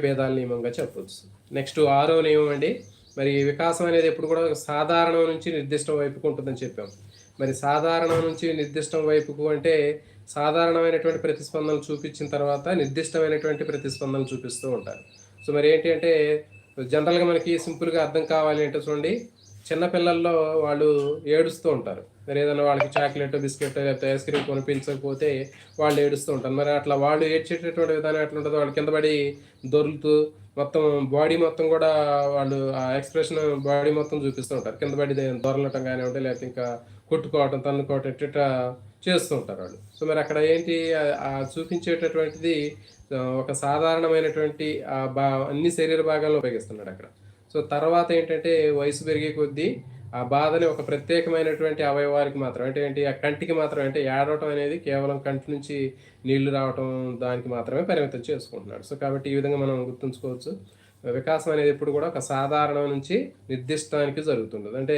భేదాల నియమంగా చెప్పొచ్చు. నెక్స్ట్ ఆరో నియమం అండి. మరి వికాసం అనేది ఎప్పుడు కూడా సాధారణం నుంచి నిర్దిష్టం వైపుకు ఉంటుందని చెప్పాం. మరి సాధారణం నుంచి నిర్దిష్టం వైపుకు అంటే సాధారణమైనటువంటి ప్రతిస్పందనలు చూపించిన తర్వాత నిర్దిష్టమైనటువంటి ప్రతిస్పందనలు చూపిస్తూ ఉంటారు. సో మరి ఏంటి అంటే జనరల్‌గా మనకి సింపుల్‌గా అర్థం కావాలి అంటే చూడండి, చిన్న పిల్లల్లో వాళ్ళు ఏడుస్తూ ఉంటారు. మరి ఏదైనా వాళ్ళకి చాక్లెటో, బిస్కెటో లేకపోతే ఐస్ క్రీమ్ కొనిపించకపోతే వాళ్ళు ఏడుస్తూ ఉంటారు. మరి అట్లా వాళ్ళు ఏడ్చేటటువంటి విధానం ఎట్లుంటదో, వాళ్ళు కింద పడి దొర్లుతూ మొత్తం బాడీ మొత్తం గూడా వాళ్ళు ఆ ఎక్స్‌ప్రెషన్ బాడీ మొత్తం చూపిస్తూ ఉంటారు. కింద పడి దొర్లటం గానివ్వండి, లేకపోతే ఇంకా కొట్టుకోవటం, తన్నుకోవటం ఇట్టిట్లా చేస్తూ ఉంటారు వాళ్ళు. సో, మరక్కడ ఏంటి చూపించేటటువంటిది ఒక సాధారణమైనటువంటి అన్ని శరీర భాగాలను ఉపయోగిస్తున్నాడక్కడ. సో, తర్వాతేంటంటే వయసు పెరిగే కొద్దీ ఆ బాధని ఒక ప్రత్యేకమైనటువంటి అవయవానికి మాత్రం అంటే ఏంటి, ఆ కంటికి మాత్రం అంటే ఏడవటం అనేది కేవలం కంటి నుంచి నీళ్లు రావటం దానికి మాత్రమే పరిమితం చేసుకుంటున్నాడు. సో, కాబట్టి ఈ విధంగా మనం గుర్తుంచుకోవచ్చు. వికాసం అనేది ఎప్పుడు కూడా ఒక సాధారణం నుంచి నిర్దిష్టానికి జరుగుతుంటది. అంటే